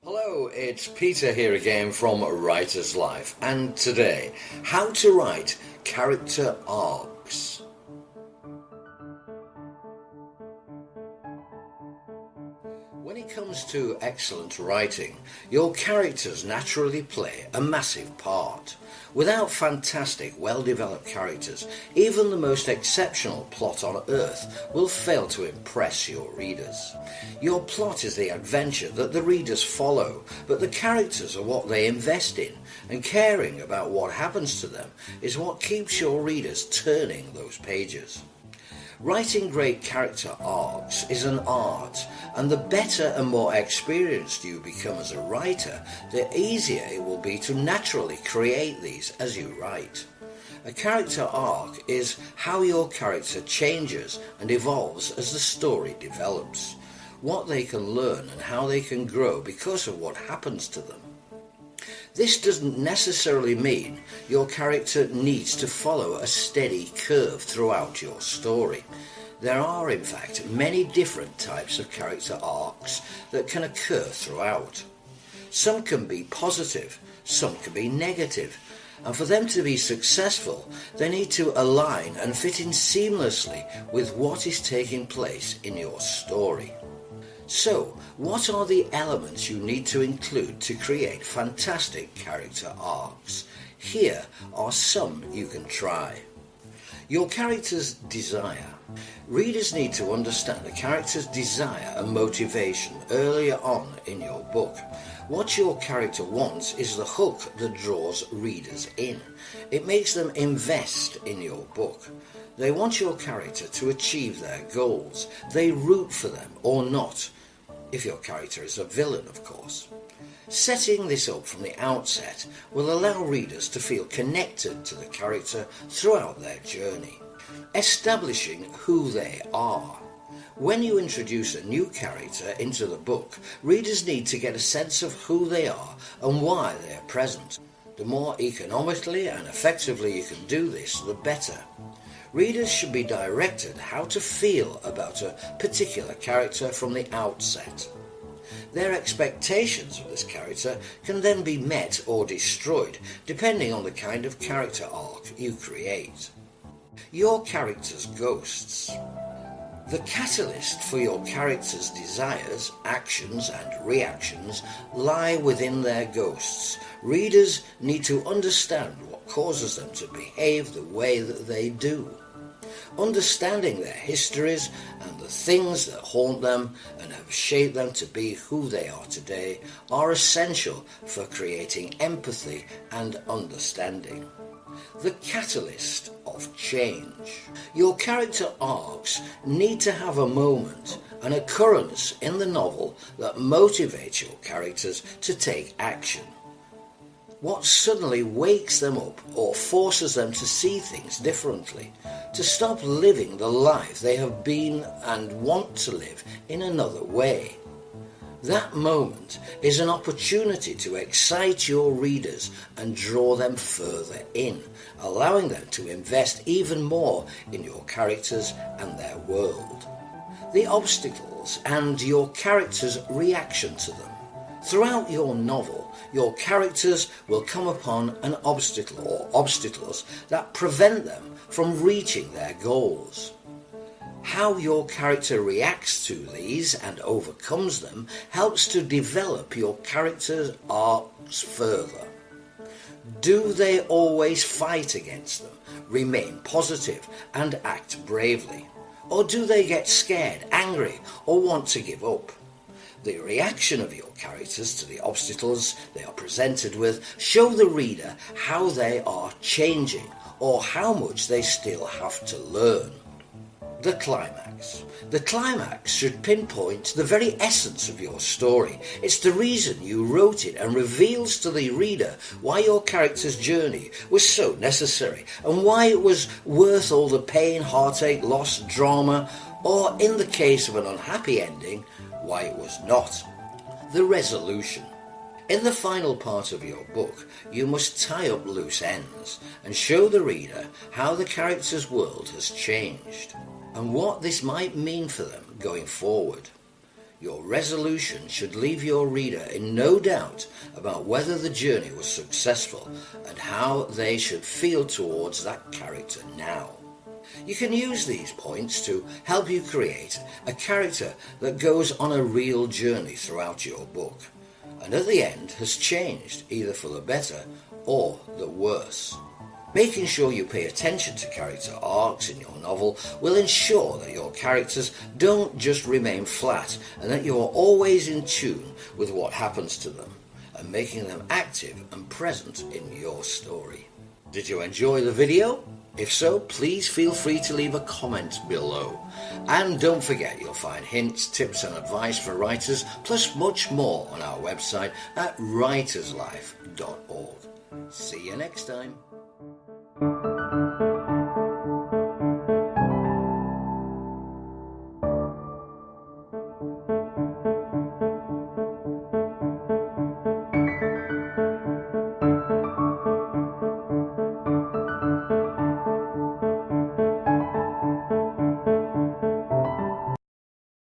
Hello, it's Peter here again from Writer's Life, and today, how to write character arcs. When it comes to excellent writing, your characters naturally play a massive part. Without fantastic, well-developed characters, even the most exceptional plot on earth will fail to impress your readers. Your plot is the adventure that the readers follow, but the characters are what they invest in, and caring about what happens to them is what keeps your readers turning those pages. Writing great character arcs is an art, and the better and more experienced you become as a writer, the easier it will be to naturally create these as you write. A character arc is how your character changes and evolves as the story develops, what they can learn and how they can grow because of what happens to them. This doesn't necessarily mean your character needs to follow a steady curve throughout your story. There are, in fact, many different types of character arcs that can occur throughout. Some can be positive, some can be negative, and for them to be successful, they need to align and fit in seamlessly with what is taking place in your story. So, what are the elements you need to include to create fantastic character arcs? Here are some you can try. Your character's desire. Readers need to understand a character's desire and motivation earlier on in your book. What your character wants is the hook that draws readers in. It makes them invest in your book. They want your character to achieve their goals. They root for them or not. If your character is a villain, of course. Setting this up from the outset will allow readers to feel connected to the character throughout their journey. Establishing who they are. When you introduce a new character into the book, readers need to get a sense of who they are and why they are present. The more economically and effectively you can do this, the better. Readers should be directed how to feel about a particular character from the outset. Their expectations of this character can then be met or destroyed, depending on the kind of character arc you create. Your character's ghosts. The catalyst for your character's desires, actions and reactions lie within their ghosts. Readers need to understand what causes them to behave the way that they do. Understanding their histories and the things that haunt them and have shaped them to be who they are today are essential for creating empathy and understanding. The catalyst of change. Your character arcs need to have a moment, an occurrence in the novel that motivates your characters to take action. What suddenly wakes them up or forces them to see things differently, to stop living the life they have been and want to live in another way. That moment is an opportunity to excite your readers and draw them further in, allowing them to invest even more in your characters and their world. The obstacles and your character's reaction to them. Throughout your novel, your characters will come upon an obstacle or obstacles that prevent them from reaching their goals. How your character reacts to these and overcomes them helps to develop your character's arcs further. Do they always fight against them, remain positive and act bravely? Or do they get scared, angry or want to give up? The reaction of your characters to the obstacles they are presented with show the reader how they are changing or how much they still have to learn. The climax. The climax should pinpoint the very essence of your story. It's the reason you wrote it and reveals to the reader why your character's journey was so necessary and why it was worth all the pain, heartache, loss, drama, or in the case of an unhappy ending, why it was not. The resolution. In the final part of your book, you must tie up loose ends and show the reader how the character's world has changed and what this might mean for them going forward. Your resolution should leave your reader in no doubt about whether the journey was successful and how they should feel towards that character now. You can use these points to help you create a character that goes on a real journey throughout your book, and at the end has changed either for the better or the worse. Making sure you pay attention to character arcs in your novel will ensure that your characters don't just remain flat and that you are always in tune with what happens to them and making them active and present in your story. Did you enjoy the video? If so, please feel free to leave a comment below. And don't forget you'll find hints, tips and advice for writers, plus much more on our website at writerslife.org. See you next time.